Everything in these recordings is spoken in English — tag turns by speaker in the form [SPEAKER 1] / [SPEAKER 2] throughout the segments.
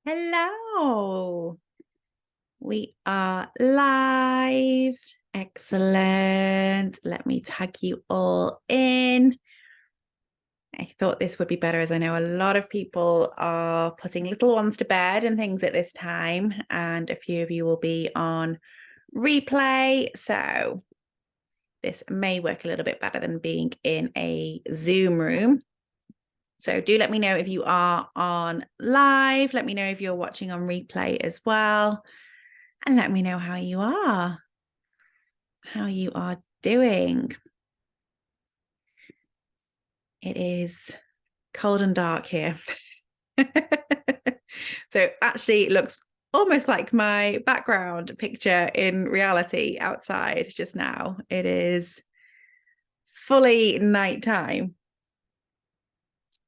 [SPEAKER 1] Hello. We are live. Excellent. Let me tag you all in. I thought this would be better as I know a lot of people are putting little ones to bed and things at this time, and a few of you will be on replay. So this may work a little bit better than being in a Zoom room. So do let me know if you are on live. Let me know if you're watching on replay as well. And let me know how you are doing. It is cold and dark here. So actually it looks almost like my background picture in reality outside just now. It is fully nighttime.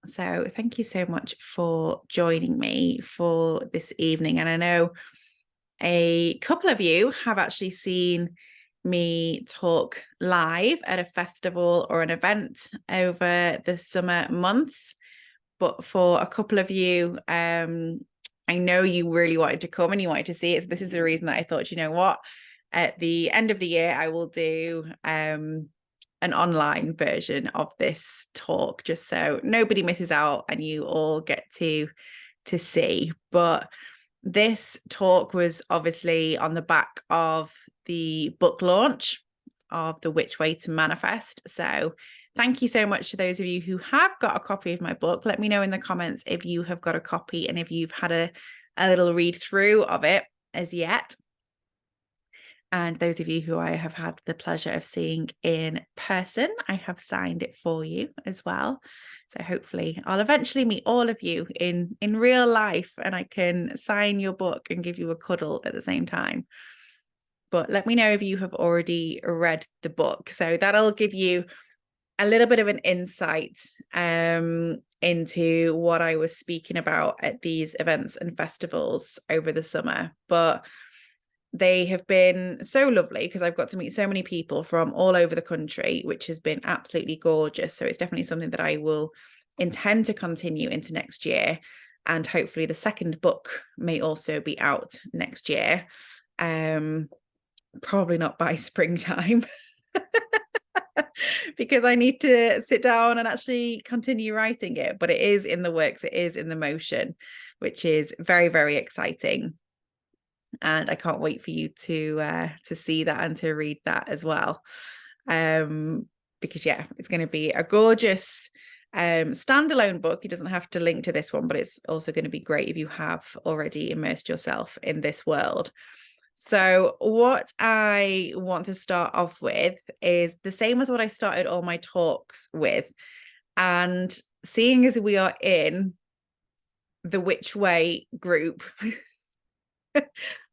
[SPEAKER 1] So thank you so much for joining me for this evening. And I know a couple of you have actually seen me talk live at a festival or an event over the summer months. But for a couple of you, I know you really wanted to come and you wanted to see it. So this is the reason that I thought, you know what, at the end of the year, I will do an online version of this talk, just so nobody misses out and you all get to see. But this talk was obviously on the back of the book launch of The Witch Way to Manifest. So thank you so much to those of you who have got a copy of my book. Let me know in the comments if you have got a copy and if you've had a little read through of it as yet. And those of you who I have had the pleasure of seeing in person, I have signed it for you as well. So hopefully I'll eventually meet all of you in real life and I can sign your book and give you a cuddle at the same time. But let me know if you have already read the book. So that'll give you a little bit of an insight into what I was speaking about at these events and festivals over the summer. But they have been so lovely because I've got to meet so many people from all over the country, which has been absolutely gorgeous. So it's definitely something that I will intend to continue into next year. And hopefully the second book may also be out next year. Probably not by springtime. Because I need to sit down and actually continue writing it, but it is in the works, it is in the motion, which is very, very exciting. And I can't wait for you to see that and to read that as well. Because yeah, it's going to be a gorgeous standalone book. It doesn't have to link to this one, but it's also going to be great if you have already immersed yourself in this world. So what I want to start off with is the same as what I started all my talks with. And seeing as we are in the Witch Way group,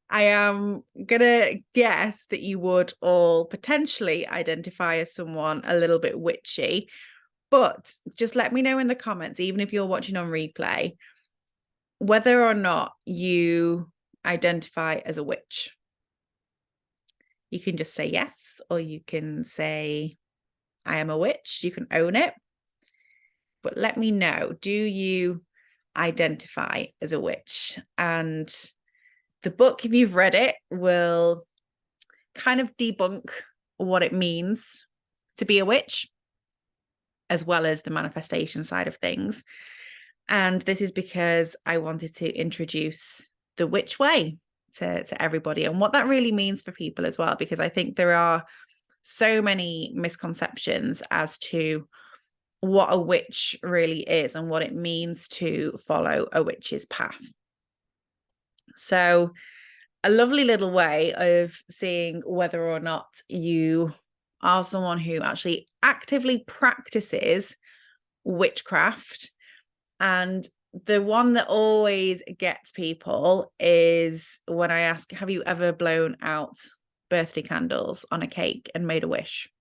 [SPEAKER 1] I am gonna guess that you would all potentially identify as someone a little bit witchy, but just let me know in the comments, even if you're watching on replay, whether or not you identify as a witch. You can just say yes, or you can say, I am a witch. You can own it. But let me know, do you identify as a witch? And the book, if you've read it, will kind of debunk what it means to be a witch, as well as the manifestation side of things. And this is because I wanted to introduce the witch way to everybody and what that really means for people as well, because I think there are so many misconceptions as to what a witch really is and what it means to follow a witch's path. So a lovely little way of seeing whether or not you are someone who actually actively practices witchcraft. And the one that always gets people is when I ask, have you ever blown out birthday candles on a cake and made a wish?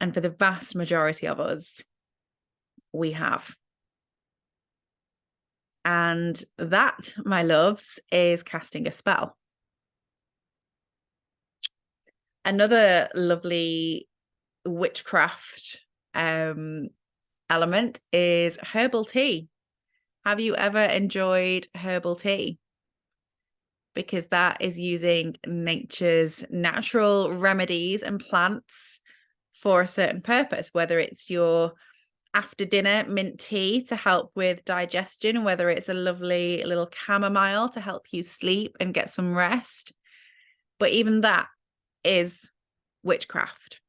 [SPEAKER 1] And for the vast majority of us, we have. And that, my loves, is casting a spell. Another lovely witchcraft element is herbal tea. Have you ever enjoyed herbal tea? Because that is using nature's natural remedies and plants for a certain purpose, whether it's your after dinner mint tea to help with digestion, whether it's a lovely little chamomile to help you sleep and get some rest. But even that is witchcraft.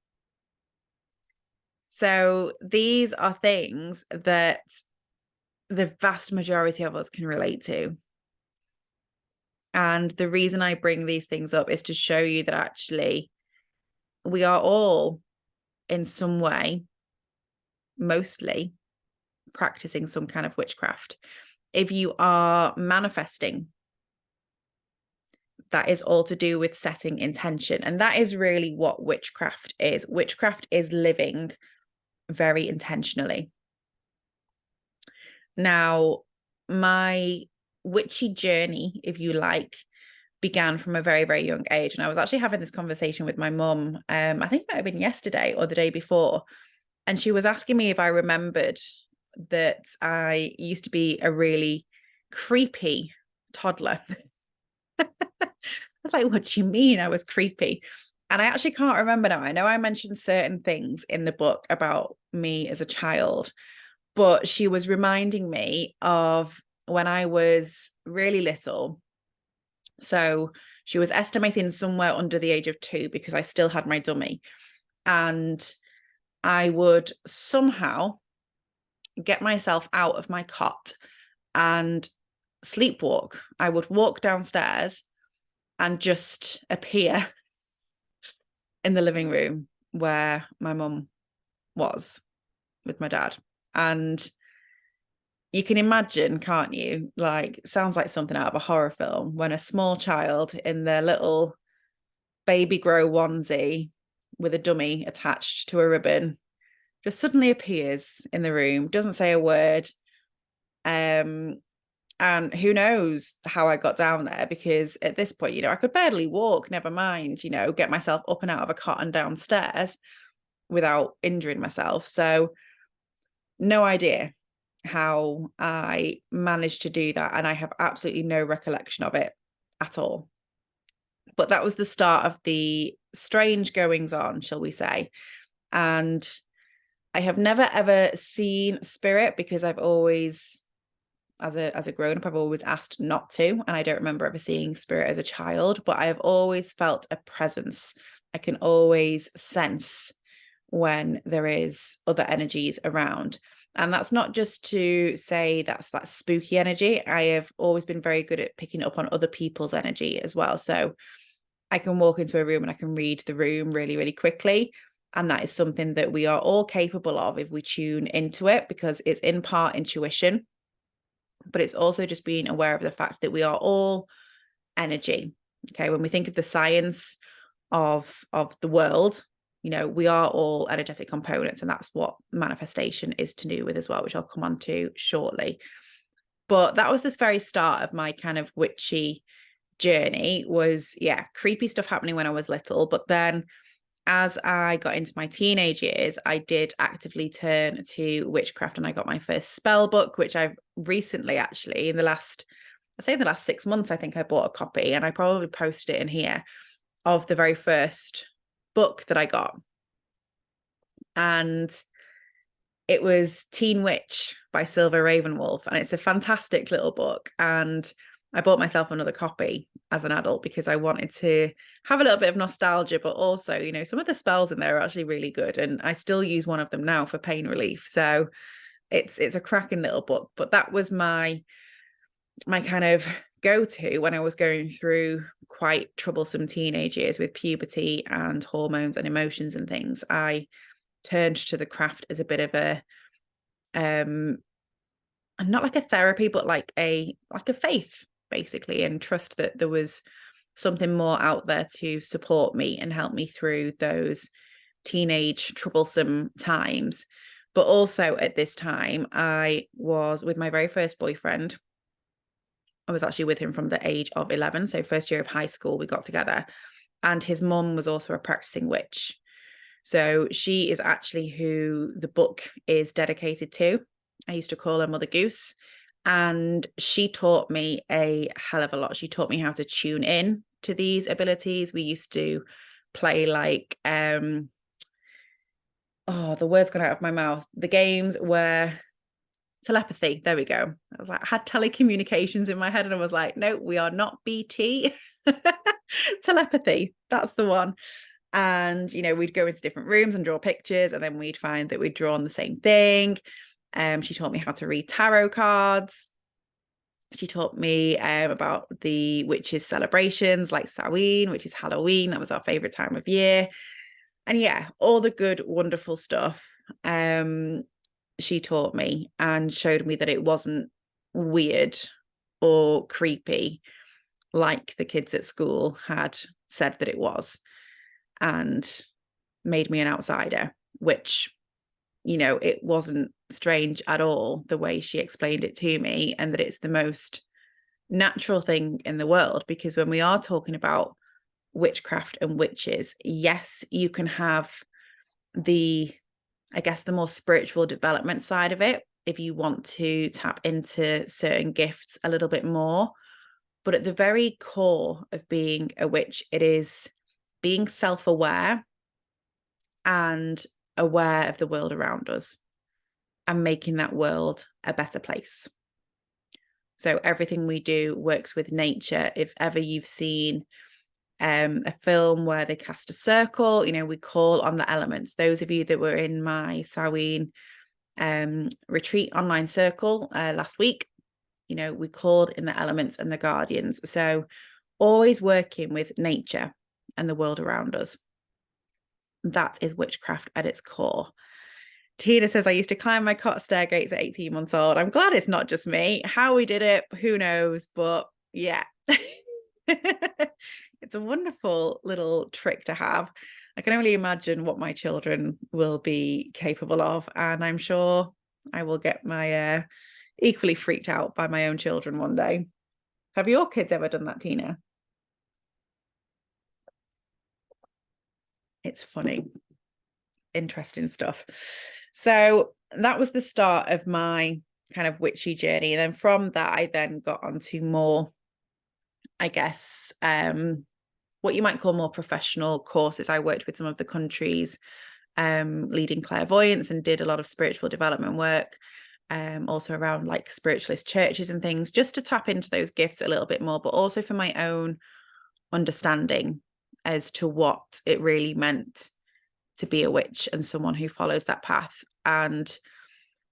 [SPEAKER 1] So these are things that the vast majority of us can relate to. And the reason I bring these things up is to show you that actually we are all in some way, mostly practicing some kind of witchcraft. If you are manifesting, that is all to do with setting intention. And that is really what witchcraft is. Witchcraft is living very intentionally. Now, my witchy journey, if you like, began from a very, very young age. And I was actually having this conversation with my mum. I think it might have been yesterday or the day before. And she was asking me if I remembered that I used to be a really creepy toddler. I was like, what do you mean I was creepy? And I actually can't remember now. I know I mentioned certain things in the book about me as a child, but she was reminding me of when I was really little. So she was estimating somewhere under the age of 2 because I still had my dummy. And I would somehow get myself out of my cot and sleepwalk. I would walk downstairs and just appear in the living room where my mum was with my dad. And you can imagine, can't you? Like, it sounds like something out of a horror film when a small child in their little baby grow onesie with a dummy attached to a ribbon just suddenly appears in the room, doesn't say a word. And who knows how I got down there, because at this point, I could barely walk, never mind, get myself up and out of a cot and downstairs without injuring myself. So no idea how I managed to do that. And I have absolutely no recollection of it at all. But that was the start of the strange goings on, shall we say. And I have never ever seen spirit because I've always, as a grown-up, I've always asked not to. And I don't remember ever seeing spirit as a child, but I have always felt a presence. I can always sense when there is other energies around. And that's not just to say that's that spooky energy. I have always been very good at picking up on other people's energy as well. So I can walk into a room and I can read the room really, really quickly. And that is something that we are all capable of if we tune into it, because it's in part intuition, but it's also just being aware of the fact that we are all energy. Okay. When we think of the science of the world, we are all energetic components, and that's what manifestation is to do with as well, which I'll come on to shortly. But that was this very start of my kind of witchy journey. Was creepy stuff happening when I was little, but then as I got into my teenage years, I did actively turn to witchcraft, and I got my first spell book, which I've recently, actually, in the last 6 months, I think I bought a copy, and I probably posted it in here, of the very first book that I got. And it was Teen Witch by Silver Ravenwolf, and it's a fantastic little book. And I bought myself another copy as an adult because I wanted to have a little bit of nostalgia, but also, some of the spells in there are actually really good. And I still use one of them now for pain relief. So it's a cracking little book. But that was my kind of go-to when I was going through quite troublesome teenage years with puberty and hormones and emotions and things. I turned to the craft as a bit of a not like a therapy, but like a faith, basically, and trust that there was something more out there to support me and help me through those teenage troublesome times. But also at this time, I was with my very first boyfriend. I was actually with him from the age of 11. So first year of high school, we got together, and his mum was also a practicing witch. So she is actually who the book is dedicated to. I used to call her Mother Goose. And she taught me a hell of a lot. She taught me how to tune in to these abilities. We used to play like the word's gone out of my mouth. The games were telepathy. There we go. I was like, I had telecommunications in my head, and I was like, no, we are not BT. Telepathy. That's the one. And we'd go into different rooms and draw pictures, and then we'd find that we'd drawn the same thing. She taught me how to read tarot cards. She taught me about the witches' celebrations like Samhain, which is Halloween. That was our favorite time of year. And yeah, all the good, wonderful stuff she taught me, and showed me that it wasn't weird or creepy like the kids at school had said that it was, and made me an outsider, which, it wasn't strange at all the way she explained it to me, and that it's the most natural thing in the world. Because when we are talking about witchcraft and witches, yes, you can have the more spiritual development side of it if you want to tap into certain gifts a little bit more. But at the very core of being a witch, it is being self-aware and aware of the world around us, and making that world a better place. So everything we do works with nature. If ever you've seen a film where they cast a circle, we call on the elements. Those of you that were in my Samhain retreat online circle last week, we called in the elements and the guardians. So always working with nature and the world around us. That is witchcraft at its core. Tina says, I used to climb my cot stairgates at 18 months old. I'm glad it's not just me. How we did it, who knows? But yeah, it's a wonderful little trick to have. I can only imagine what my children will be capable of. And I'm sure I will get my equally freaked out by my own children one day. Have your kids ever done that, Tina? It's funny. Interesting stuff. So that was the start of my kind of witchy journey. And then from that, I then got onto more, I guess, what you might call more professional courses. I worked with some of the country's leading clairvoyants and did a lot of spiritual development work, also around like spiritualist churches and things, just to tap into those gifts a little bit more, but also for my own understanding as to what it really meant to be a witch and someone who follows that path. And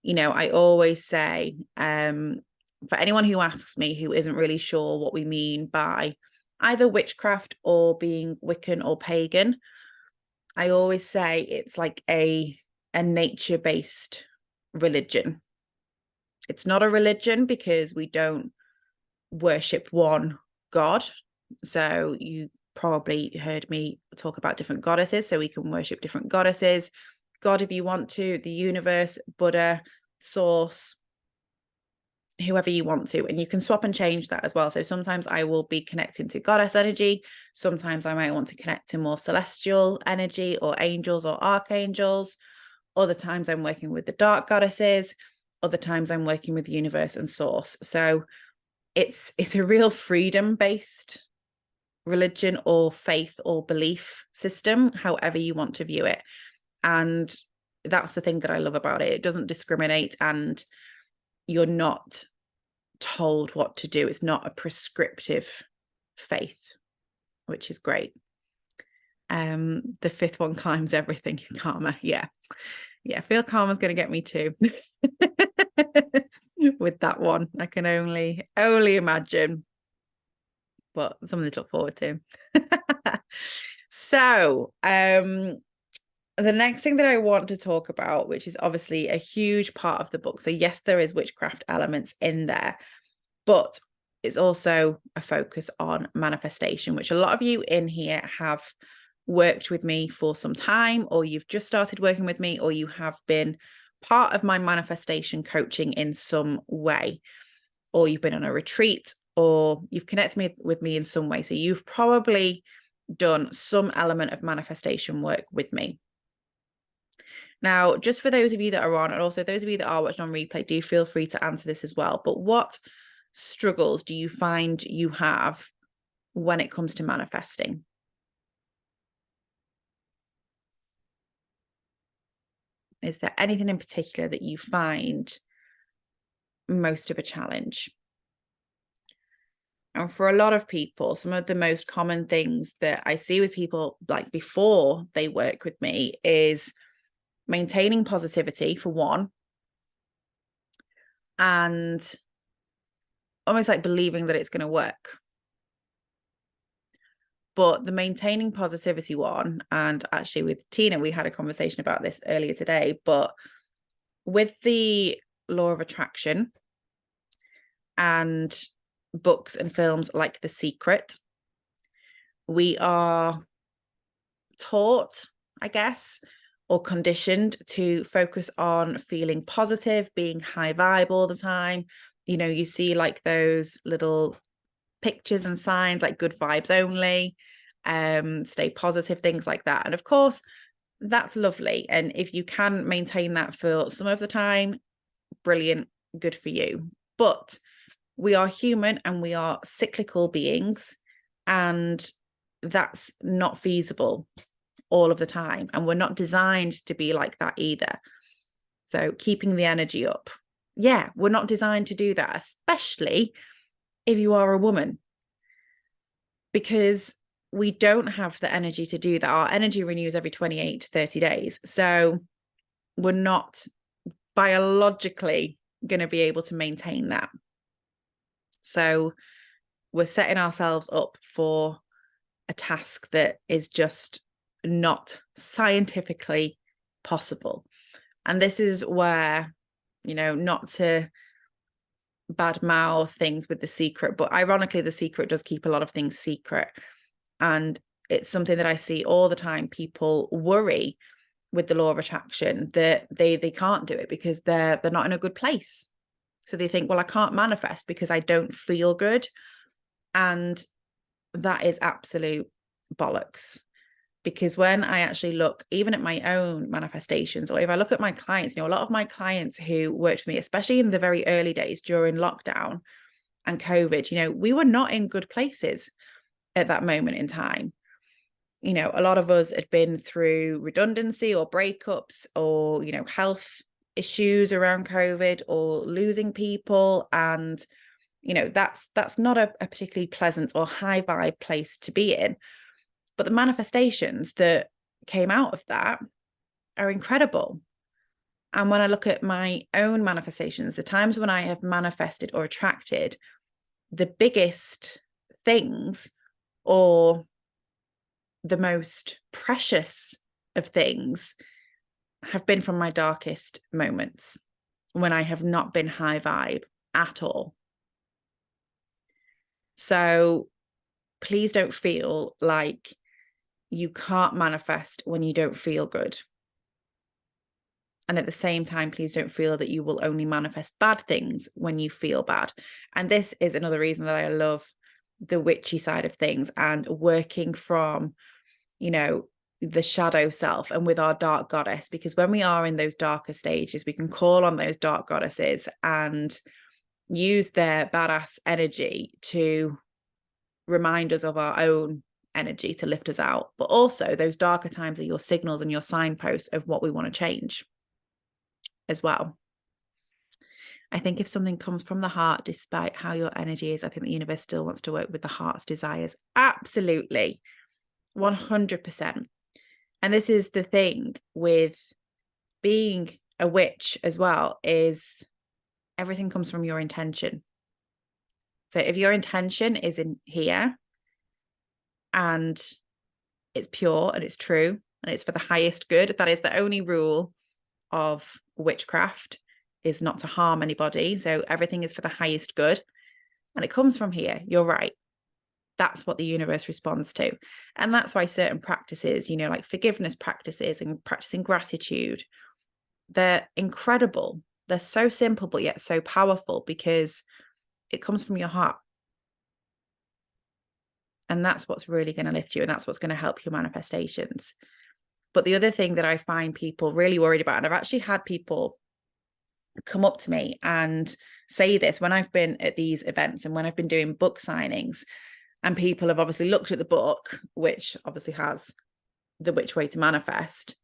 [SPEAKER 1] I always say, for anyone who asks me who isn't really sure what we mean by either witchcraft or being Wiccan or pagan, I always say it's like a nature-based religion. It's not a religion because we don't worship one god. So you probably heard me talk about different goddesses. So we can worship different goddesses, God if you want to, the universe, Buddha, source, whoever you want to. And you can swap and change that as well. So sometimes I will be connecting to goddess energy. Sometimes I might want to connect to more celestial energy or angels or archangels. Other times I'm working with the dark goddesses. Other times I'm working with the universe and source. So it's a real freedom-based religion or faith or belief system, however you want to view it. And that's the thing that I love about it. It doesn't discriminate, and you're not told what to do. It's not a prescriptive faith, which is great. The fifth one climbs everything. Karma. Yeah. I feel karma's going to get me too. With that one, I can only imagine, but something to look forward to. So the next thing that I want to talk about, which is obviously a huge part of the book, so yes, there is witchcraft elements in there, but it's also a focus on manifestation, which a lot of you in here have worked with me for some time, or you've just started working with me, or you have been part of my manifestation coaching in some way, or you've been on a retreat, or you've connected with me in some way. So you've probably done some element of manifestation work with me. Now, just for those of you that are on, and also those of you that are watching on replay, do feel free to answer this as well. But what struggles do you find you have when it comes to manifesting? Is there anything in particular that you find most of a challenge? And for a lot of people, some of the most common things that I see with people, like before they work with me, is maintaining positivity, for one, and almost like believing that it's going to work. But the maintaining positivity one, and actually with Tina, we had a conversation about this earlier today, but with the law of attraction and books and films like The Secret, we are taught, I guess, or conditioned to focus on feeling positive, being high vibe all the time. You know, you see like those little pictures and signs like good vibes only, stay positive, things like that. And of course, that's lovely. And if you can maintain that for some of the time, brilliant, good for you. But we are human and we are cyclical beings, and that's not feasible all of the time. And we're not designed to be like that either. So keeping the energy up. Yeah, we're not designed to do that, especially if you are a woman, because we don't have the energy to do that. Our energy renews every 28 to 30 days. So we're not biologically going to be able to maintain that. So we're setting ourselves up for a task that is just not scientifically possible. And this is where, you know, not to badmouth things with The Secret, but ironically, The Secret does keep a lot of things secret. And it's something that I see all the time. People worry with the law of attraction that they can't do it because they're not in a good place. So they think, well, I can't manifest because I don't feel good. And that is absolute bollocks. Because when I actually look even at my own manifestations, or if I look at my clients, you know, a lot of my clients who worked with me, especially in the very early days during lockdown and COVID, you know, we were not in good places at that moment in time. You know, a lot of us had been through redundancy or breakups or, you know, health issues around COVID or losing people. And, you know, that's not a particularly pleasant or high vibe place to be in. But the manifestations that came out of that are incredible. And when I look at my own manifestations, the times when I have manifested or attracted the biggest things or the most precious of things have been from my darkest moments when I have not been high vibe at all. So please don't feel like you can't manifest when you don't feel good. And at the same time, please don't feel that you will only manifest bad things when you feel bad. And this is another reason that I love the witchy side of things and working from, you know, the shadow self and with our dark goddess, because when we are in those darker stages, we can call on those dark goddesses and use their badass energy to remind us of our own energy to lift us out. But also those darker times are your signals and your signposts of what we want to change as well. I think if something comes from the heart, despite how your energy is, I think the universe still wants to work with the heart's desires. Absolutely. 100%. And this is the thing with being a witch as well, is everything comes from your intention. So if your intention is in here and it's pure and it's true and it's for the highest good, that is the only rule of witchcraft, is not to harm anybody. So everything is for the highest good and it comes from here. You're right. That's what the universe responds to. And that's why certain practices, you know, like forgiveness practices and practicing gratitude, they're incredible. They're so simple, but yet so powerful because it comes from your heart. And that's what's really going to lift you. And that's what's going to help your manifestations. But the other thing that I find people really worried about, and I've actually had people come up to me and say this when I've been at these events and when I've been doing book signings, and people have obviously looked at the book, which obviously has The Witch Way to Manifest,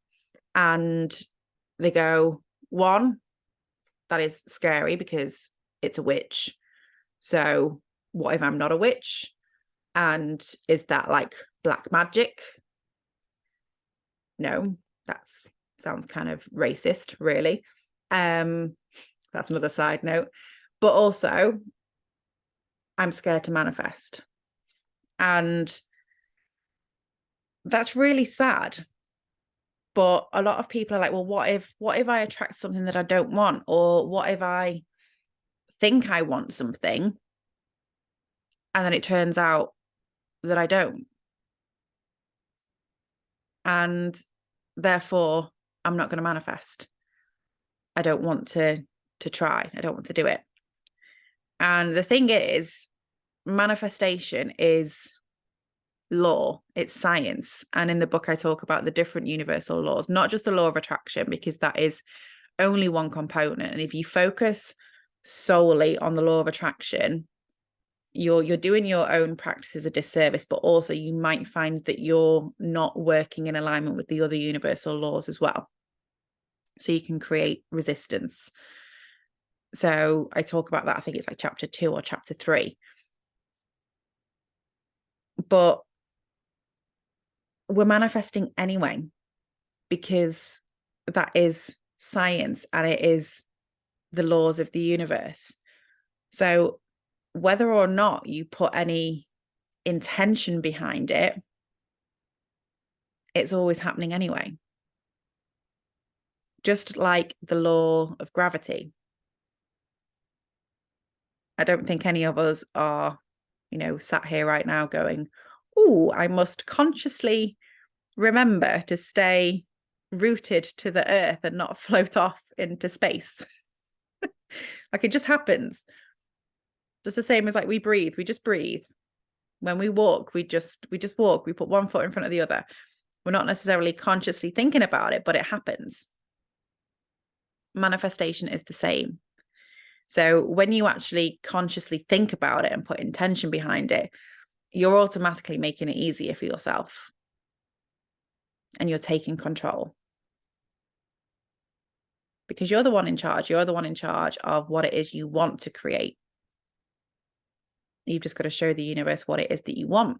[SPEAKER 1] and they go, one, that is scary because it's a witch. So what if I'm not a witch? And is that like black magic? No, that sounds kind of racist, really. That's another side note. But also, I'm scared to manifest. And that's really sad. But a lot of people are like, well, what if I attract something that I don't want? Or what if I think I want something and then it turns out that I don't? And therefore, I'm not going to manifest. I don't want to try. I don't want to do it. And the thing is, manifestation is law, it's science. And in the book, I talk about the different universal laws, not just the law of attraction, because that is only one component. And if you focus solely on the law of attraction, you're doing your own practices a disservice, but also you might find that you're not working in alignment with the other universal laws as well. So you can create resistance. So I talk about that. I think it's like chapter 2 or chapter 3. But we're manifesting anyway, because that is science and it is the laws of the universe. So whether or not you put any intention behind it, it's always happening anyway. Just like the law of gravity. I don't think any of us are, sat here right now going, oh, I must consciously remember to stay rooted to the earth and not float off into space. Like, it just happens. Just the same as like we breathe, we just breathe. When we walk, we just walk. We put one foot in front of the other. We're not necessarily consciously thinking about it, but it happens. Manifestation is the same. So when you actually consciously think about it and put intention behind it, you're automatically making it easier for yourself. And you're taking control. Because you're the one in charge. You're the one in charge of what it is you want to create. You've just got to show the universe what it is that you want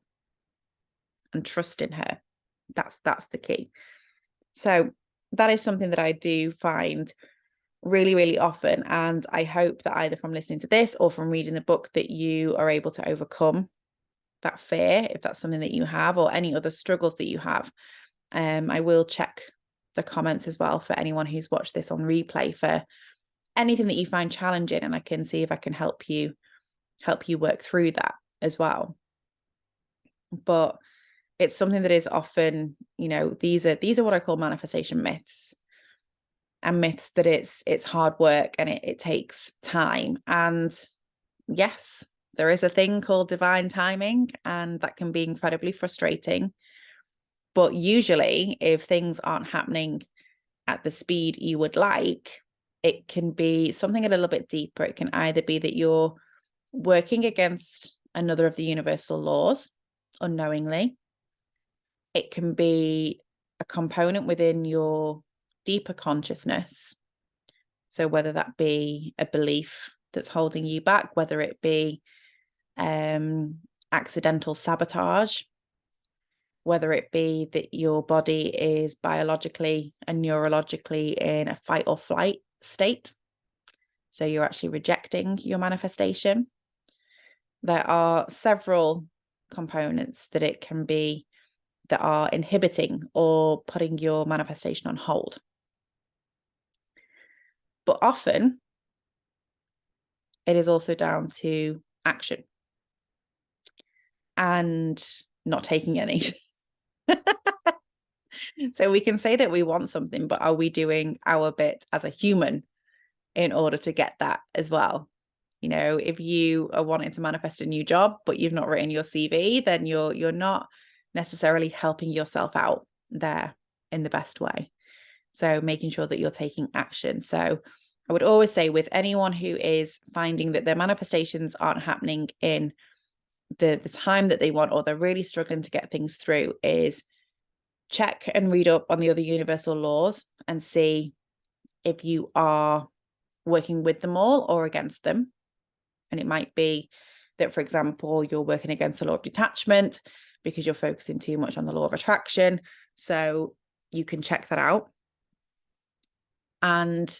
[SPEAKER 1] and trust in her. That's the key. So that is something that I do find really, really often. And I hope that either from listening to this or from reading the book that you are able to overcome that fear, if that's something that you have, or any other struggles that you have. I will check the comments as well for anyone who's watched this on replay for anything that you find challenging, and I can see if I can help you work through that as well. But it's something that is often, these are what I call manifestation myths, and myths that it's hard work and it takes time. And yes, there is a thing called divine timing, and that can be incredibly frustrating. But usually, if things aren't happening at the speed you would like, it can be something a little bit deeper. It can either be that you're working against another of the universal laws unknowingly. It can be a component within your deeper consciousness. So whether that be a belief that's holding you back, whether it be accidental sabotage, whether it be that your body is biologically and neurologically in a fight or flight state. So you're actually rejecting your manifestation. There are several components that it can be that are inhibiting or putting your manifestation on hold. But often it is also down to action and not taking any. So we can say that we want something, but are we doing our bit as a human in order to get that as well? If you are wanting to manifest a new job, but you've not written your CV, then you're not necessarily helping yourself out there in the best way. So making sure that you're taking action. So I would always say with anyone who is finding that their manifestations aren't happening in the time that they want, or they're really struggling to get things through, is check and read up on the other universal laws and see if you are working with them all or against them. And it might be that, for example, you're working against the law of detachment because you're focusing too much on the law of attraction. So you can check that out and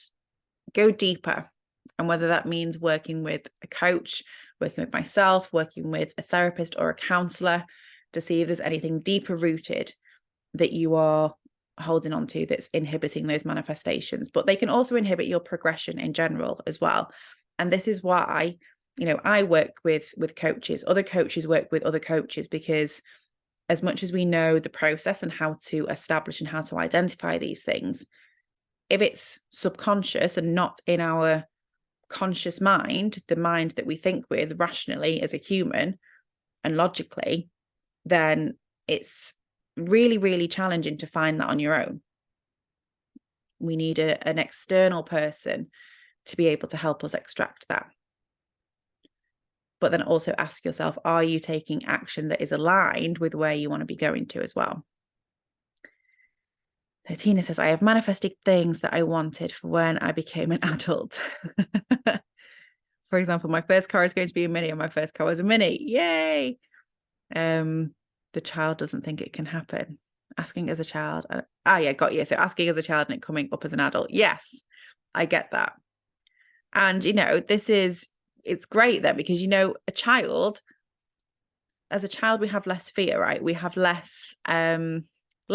[SPEAKER 1] go deeper. And whether that means working with a coach, working with myself, working with a therapist or a counselor to see if there's anything deeper rooted that you are holding on to that's inhibiting those manifestations. But they can also inhibit your progression in general as well. And this is why, I work with coaches, other coaches work with other coaches, because as much as we know the process and how to establish and how to identify these things, if it's subconscious and not in our conscious mind, the mind that we think with rationally as a human and logically, then it's really, really challenging to find that on your own. We need an external person to be able to help us extract that. But then also ask yourself, are you taking action that is aligned with where you want to be going to as well? So Tina says, I have manifested things that I wanted for when I became an adult. For example, my first car is going to be a Mini, and my first car was a Mini. Yay! The child doesn't think it can happen. Asking as a child. Yeah, got you. So asking as a child and it coming up as an adult. Yes, I get that. And, it's great then, because, as a child, we have less fear, right? We have less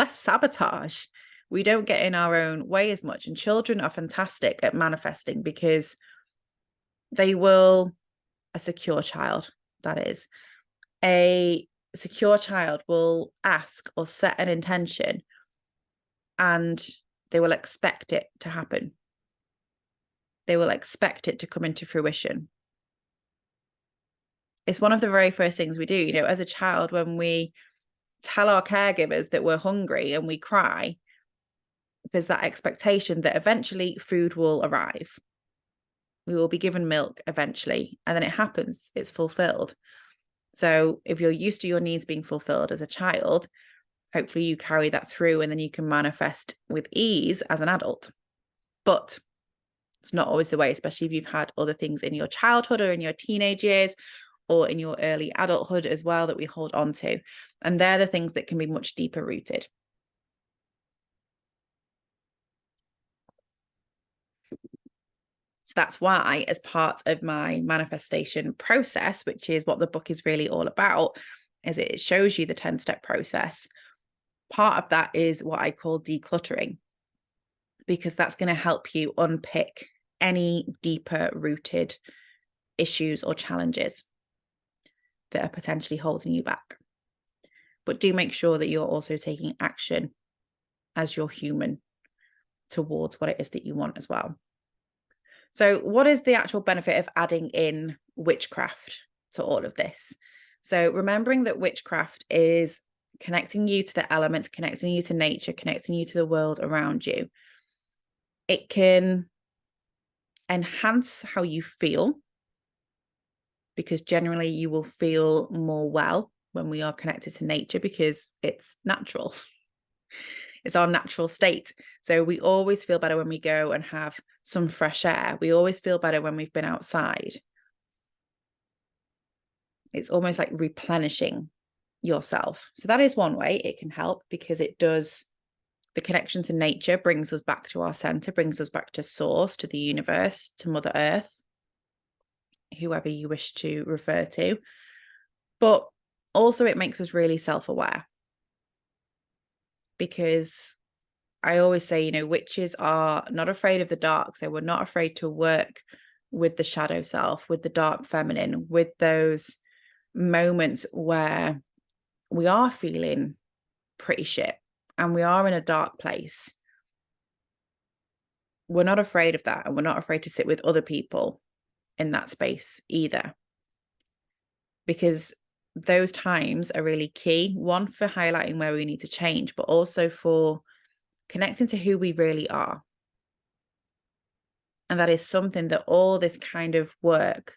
[SPEAKER 1] sabotage. We don't get in our own way as much. And children are fantastic at manifesting because they will, a secure child, that is, a secure child will ask or set an intention and they will expect it to happen. They will expect it to come into fruition. It's one of the very first things we do, as a child, when we tell our caregivers that we're hungry and we cry, there's that expectation that eventually food will arrive. We will be given milk eventually, and then it happens, it's fulfilled. So if you're used to your needs being fulfilled as a child, hopefully you carry that through and then you can manifest with ease as an adult. But it's not always the way, especially if you've had other things in your childhood or in your teenage years or in your early adulthood as well that we hold on to. And they're the things that can be much deeper rooted. So that's why, as part of my manifestation process, which is what the book is really all about, is it shows you the 10-step process. Part of that is what I call decluttering, because that's going to help you unpick any deeper rooted issues or challenges that are potentially holding you back. But do make sure that you're also taking action as you're human towards what it is that you want as well. So what is the actual benefit of adding in witchcraft to all of this? So remembering that witchcraft is connecting you to the elements, connecting you to nature, connecting you to the world around you. It can enhance how you feel, because generally you will feel more well when we are connected to nature, because it's natural. It's our natural state. So we always feel better when we go and have some fresh air. We always feel better when we've been outside. It's almost like replenishing yourself. So that is one way it can help, because it does, the connection to nature brings us back to our center, brings us back to source, to the universe, to Mother Earth, whoever you wish to refer to. But also it makes us really self-aware, because I always say, witches are not afraid of the dark. So we're not afraid to work with the shadow self, with the dark feminine, with those moments where we are feeling pretty shit and we are in a dark place. We're not afraid of that. And we're not afraid to sit with other people in that space either, because those times are really key. One, for highlighting where we need to change, but also for connecting to who we really are. And that is something that all this kind of work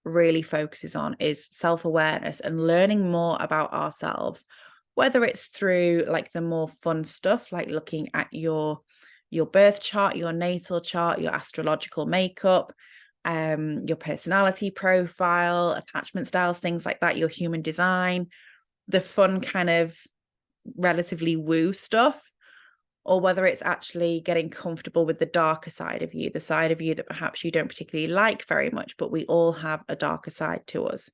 [SPEAKER 1] really focuses on, is self-awareness and learning more about ourselves, whether it's through like the more fun stuff, like looking at your birth chart, your natal chart, your astrological makeup, your personality profile, attachment styles, things like that, your human design, the fun kind of relatively woo stuff, or whether it's actually getting comfortable with the darker side of you, the side of you that perhaps you don't particularly like very much, but we all have a darker side to us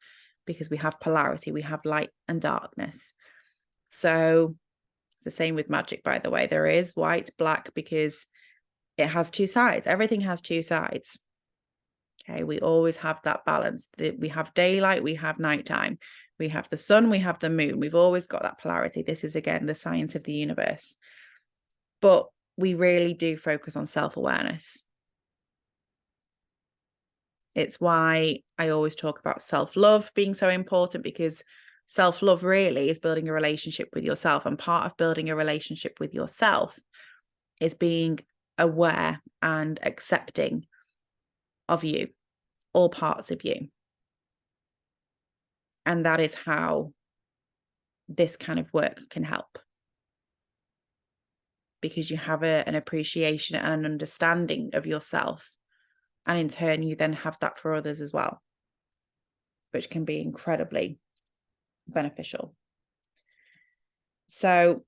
[SPEAKER 1] because we have polarity, we have light and darkness. So it's the same with magic, by the way. There is white, black, because it has two sides. Everything has two sides. Okay, we always have that balance. We have daylight, we have nighttime. We have the sun, we have the moon. We've always got that polarity. This is, again, the science of the universe. But we really do focus on self-awareness. It's why I always talk about self-love being so important, because self-love really is building a relationship with yourself. And part of building a relationship with yourself is being aware and accepting of you, all parts of you. And that is how this kind of work can help. Because you have an appreciation and an understanding of yourself. And in turn, you then have that for others as well, which can be incredibly beneficial. So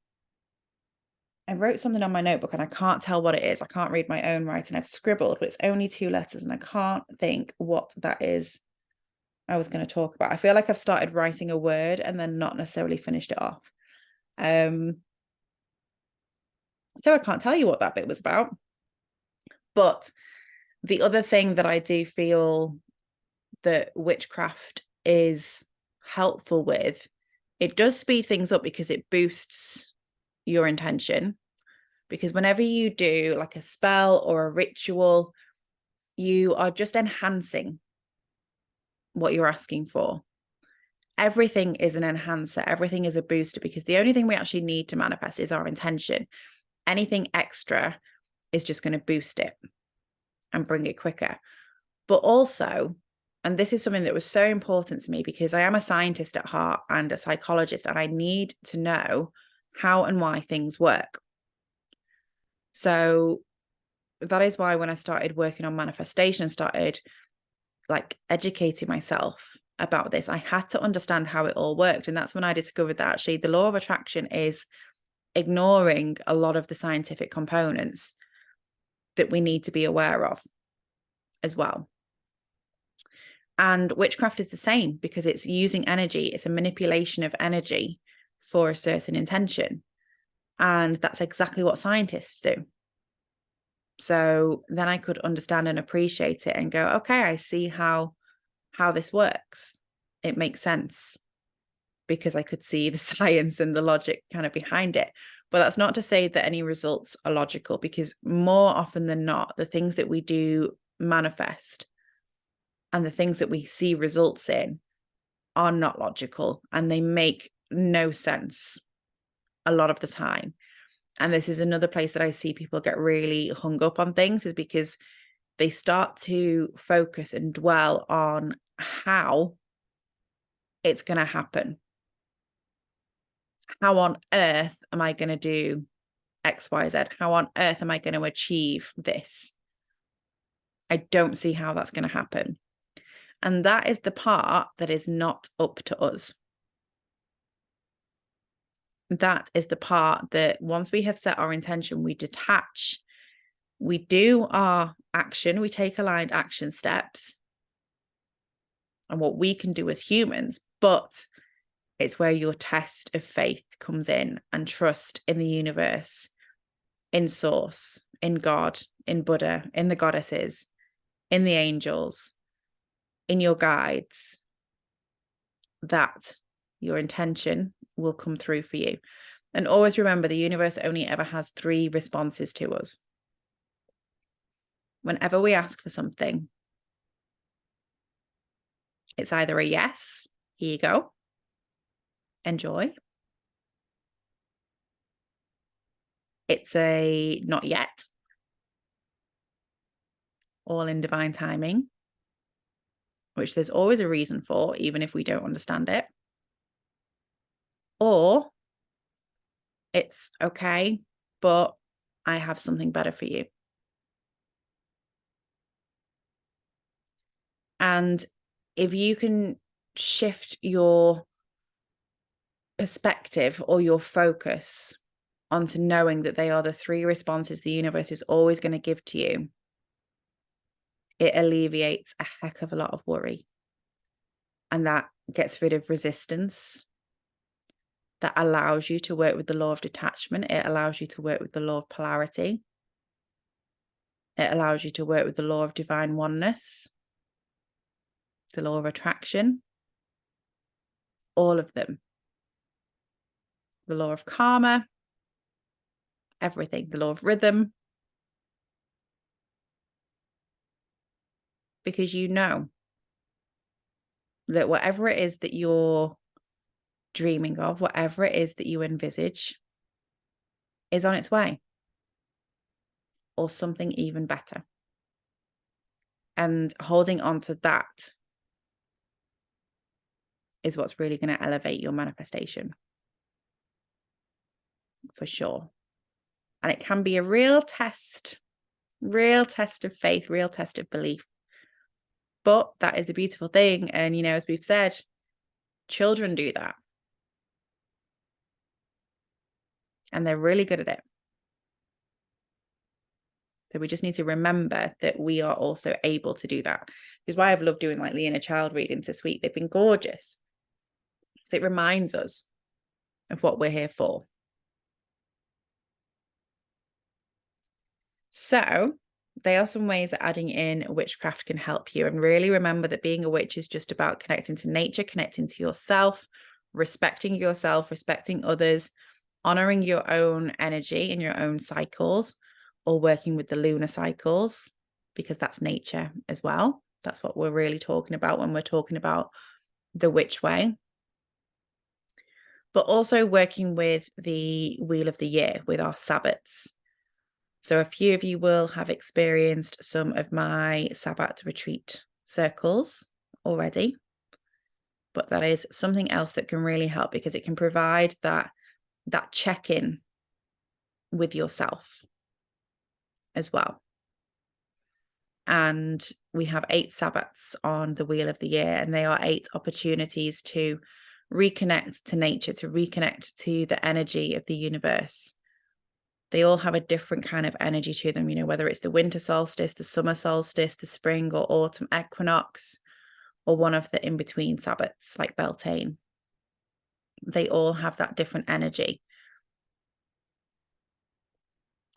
[SPEAKER 1] I wrote something on my notebook and I can't tell what it is. I can't read my own writing. I've scribbled, but it's only 2 letters and I can't think what that is I was going to talk about. I feel like I've started writing a word and then not necessarily finished it off. So I can't tell you what that bit was about. But the other thing that I do feel that witchcraft is helpful with, it does speed things up because it boosts your intention. Because whenever you do like a spell or a ritual, you are just enhancing what you're asking for. Everything is an enhancer. Everything is a booster, because the only thing we actually need to manifest is our intention. Anything extra is just going to boost it and bring it quicker. But also, and this is something that was so important to me because I am a scientist at heart and a psychologist, and I need to know how and why things work. So that is why when I started working on manifestation, started like educating myself about this, I had to understand how it all worked. And that's when I discovered that actually the law of attraction is ignoring a lot of the scientific components that we need to be aware of as well. And witchcraft is the same, because it's using energy. It's a manipulation of energy for a certain intention. And that's exactly what scientists do. So then I could understand and appreciate it and go, okay, I see how this works. It makes sense, because I could see the science and the logic kind of behind it. But that's not to say that any results are logical, because more often than not, the things that we do manifest and the things that we see results in are not logical, and they make no sense a lot of the time. And this is another place that I see people get really hung up on things, is because they start to focus and dwell on how it's going to happen. How on earth am I going to do X, Y, Z? How on earth am I going to achieve this? I don't see how that's going to happen. And that is the part that is not up to us. That is the part that once we have set our intention, we detach, we do our action, we take aligned action steps and what we can do as humans, but it's where your test of faith comes in, and trust in the universe, in source, in God, in Buddha, in the goddesses, in the angels, in your guides, that your intention will come through for you. And always remember, the universe only ever has 3 responses to us. Whenever we ask for something, it's either a yes, here you go, enjoy. It's a not yet, all in divine timing, which there's always a reason for, even if we don't understand it. Or it's okay, but I have something better for you. And if you can shift your perspective or your focus onto knowing that they are the three responses the universe is always going to give to you, it alleviates a heck of a lot of worry. And that gets rid of resistance. That allows you to work with the law of detachment. It allows you to work with the law of polarity. It allows you to work with the law of divine oneness, the law of attraction, all of them. The law of karma, everything, the law of rhythm. Because you know that whatever it is that you're dreaming of, whatever it is that you envisage, is on its way, or something even better. And holding on to that is what's really going to elevate your manifestation, for sure. And it can be a real test of faith, real test of belief. But that is the beautiful thing. And, you know, as we've said, children do that. And they're really good at it. So we just need to remember that we are also able to do that. Which is why I've loved doing like the inner child readings this week. They've been gorgeous. So it reminds us of what we're here for. So they are some ways that adding in witchcraft can help you. And really remember that being a witch is just about connecting to nature, connecting to yourself, respecting others, honoring your own energy and your own cycles, or working with the lunar cycles, because that's nature as well. That's what we're really talking about when we're talking about the witch way. But also working with the wheel of the year, with our Sabbats. So a few of you will have experienced some of my Sabbat retreat circles already, but that is something else that can really help, because it can provide that check-in with yourself as well. And we have 8 Sabbats on the wheel of the year, and they are 8 opportunities to reconnect to nature, to reconnect to the energy of the universe. They all have a different kind of energy to them, you know, whether it's the winter solstice, the summer solstice, the spring or autumn equinox, or one of the in-between Sabbats like Beltane. They all have that different energy.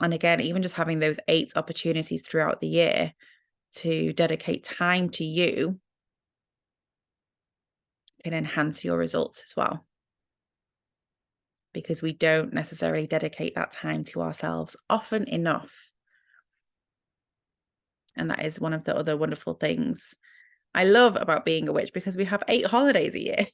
[SPEAKER 1] And again, even just having those 8 opportunities throughout the year to dedicate time to you can enhance your results as well. Because we don't necessarily dedicate that time to ourselves often enough. And that is one of the other wonderful things I love about being a witch, because we have 8 holidays a year.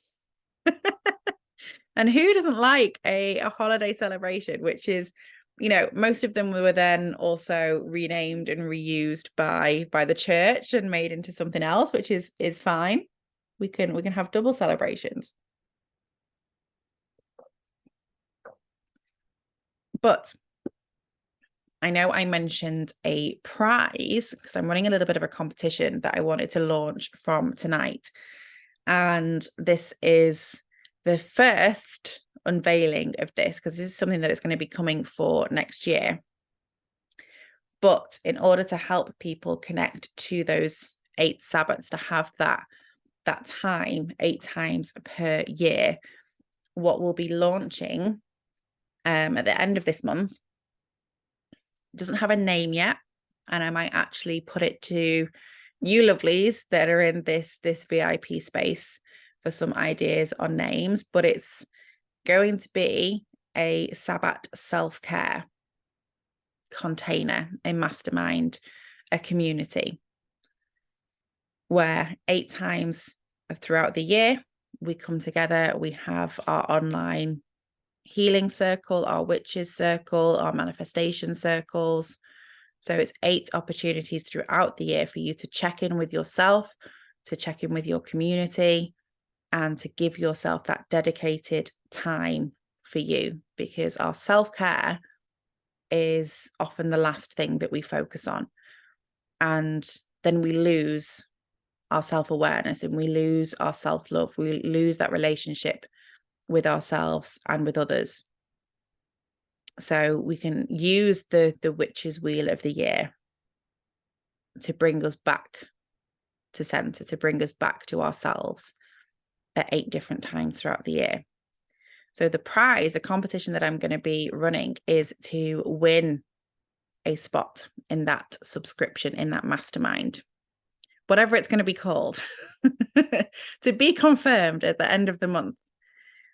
[SPEAKER 1] And who doesn't like a holiday celebration, which is, you know, most of them were then also renamed and reused by the church and made into something else, which is fine. We can have double celebrations. But I know I mentioned a prize, because I'm running a little bit of a competition that I wanted to launch from tonight. And this is the first unveiling of this, because this is something that is going to be coming for next year. But in order to help people connect to those 8 Sabbats, to have that time 8 times per year, what we'll be launching at the end of this month doesn't have a name yet, and I might actually put it to you lovelies that are in this VIP space for some ideas on names, but it's going to be a Sabbat self-care container, a mastermind, a community, where 8 times throughout the year we come together. We have our online healing circle, our witches circle, our manifestation circles. So it's 8 opportunities throughout the year for you to check in with yourself, to check in with your community, and to give yourself that dedicated time for you, because our self-care is often the last thing that we focus on. And then we lose our self-awareness and we lose our self-love. We lose that relationship with ourselves and with others. So we can use the witch's wheel of the year to bring us back to center, to bring us back to ourselves at 8 different times throughout the year. So the prize, the competition that I'm going to be running, is to win a spot in that subscription, in that mastermind, whatever it's going to be called, to be confirmed at the end of the month.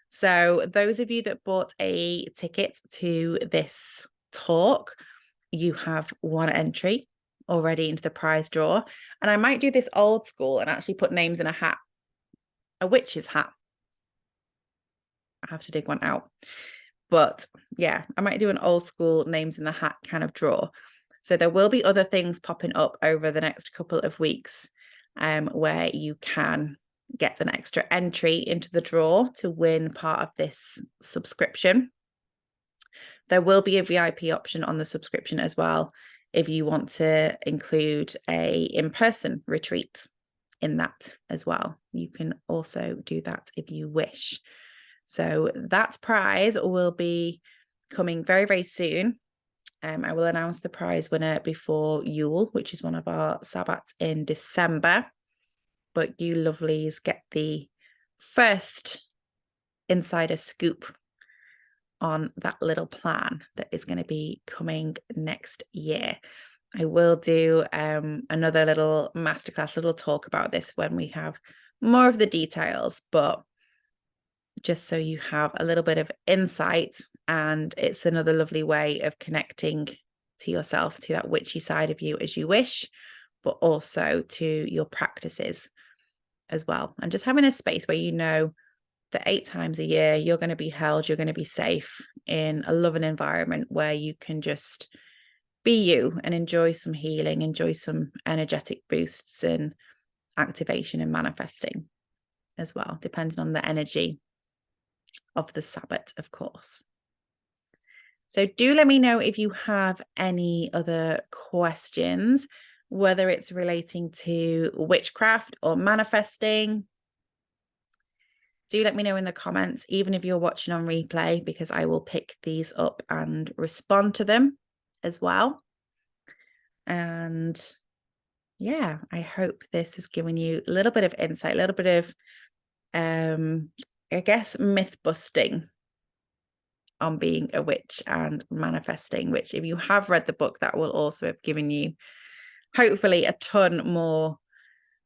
[SPEAKER 1] So those of you that bought a ticket to this talk, you have 1 entry already into the prize draw. And I might do this old school and actually put names in a hat, a witch's hat. I have to dig one out. But yeah, I might do an old school names in the hat kind of draw. So there will be other things popping up over the next couple of weeks where you can get an extra entry into the draw to win part of this subscription. There will be a VIP option on the subscription as well if you want to include a in-person retreat in that as well. You can also do that if you wish. So that prize will be coming very, very soon. I will announce the prize winner before Yule, which is one of our Sabbats in December. But you lovelies get the first insider scoop on that little plan that is going to be coming next year. I will do another little masterclass, little talk about this when we have more of the details, but just so you have a little bit of insight, and it's another lovely way of connecting to yourself, to that witchy side of you as you wish, but also to your practices as well. And just having a space where you know that 8 times a year you're going to be held, you're going to be safe in a loving environment where you can just be you and enjoy some healing, enjoy some energetic boosts and activation and manifesting as well, depending on the energy of the Sabbat, of course. So do let me know if you have any other questions, whether it's relating to witchcraft or manifesting. Do let me know in the comments, even if you're watching on replay, because I will pick these up and respond to them as well. And yeah, I hope this has given you a little bit of insight, a little bit of, I guess, myth busting on being a witch and manifesting, which if you have read the book, that will also have given you hopefully a ton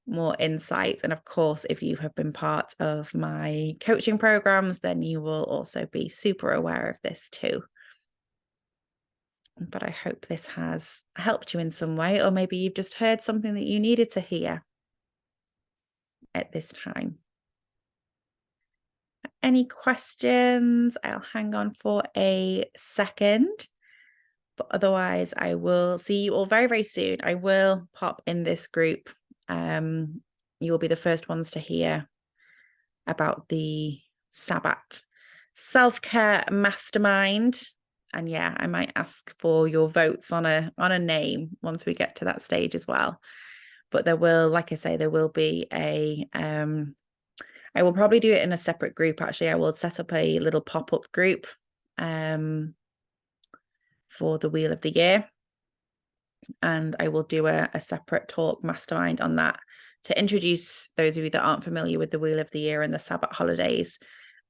[SPEAKER 1] more insight. And of course, if you have been part of my coaching programs, then you will also be super aware of this too. But I hope this has helped you in some way, or maybe you've just heard something that you needed to hear at this time. Any questions? I'll hang on for a second. But otherwise, I will see you all very, very soon. I will pop in this group. You'll be the first ones to hear about the Sabbat self-care mastermind. And yeah, I might ask for your votes on a name once we get to that stage as well. But there will, like I say, there will be a I will probably do it in a separate group. Actually, I will set up a little pop-up group for the Wheel of the Year. And I will do a separate talk mastermind on that to introduce those of you that aren't familiar with the Wheel of the Year and the Sabbat holidays.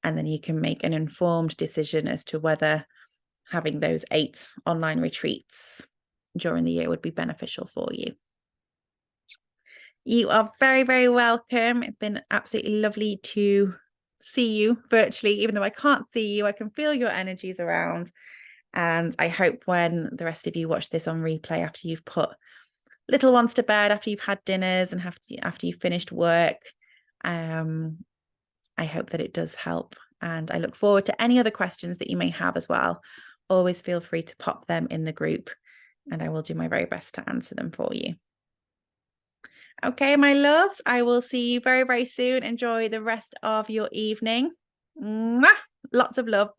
[SPEAKER 1] And then you can make an informed decision as to whether having those 8 online retreats during the year would be beneficial for you. You are very, very welcome. It's been absolutely lovely to see you virtually. Even though I can't see you, I can feel your energies around. And I hope when the rest of you watch this on replay after you've put little ones to bed, after you've had dinners and after you've finished work, I hope that it does help And I look forward to any other questions that you may have as well. Always feel free to pop them in the group, and I will do my very best to answer them for you. Okay, my loves, I will see you very, very soon. Enjoy the rest of your evening. Mwah! Lots of love.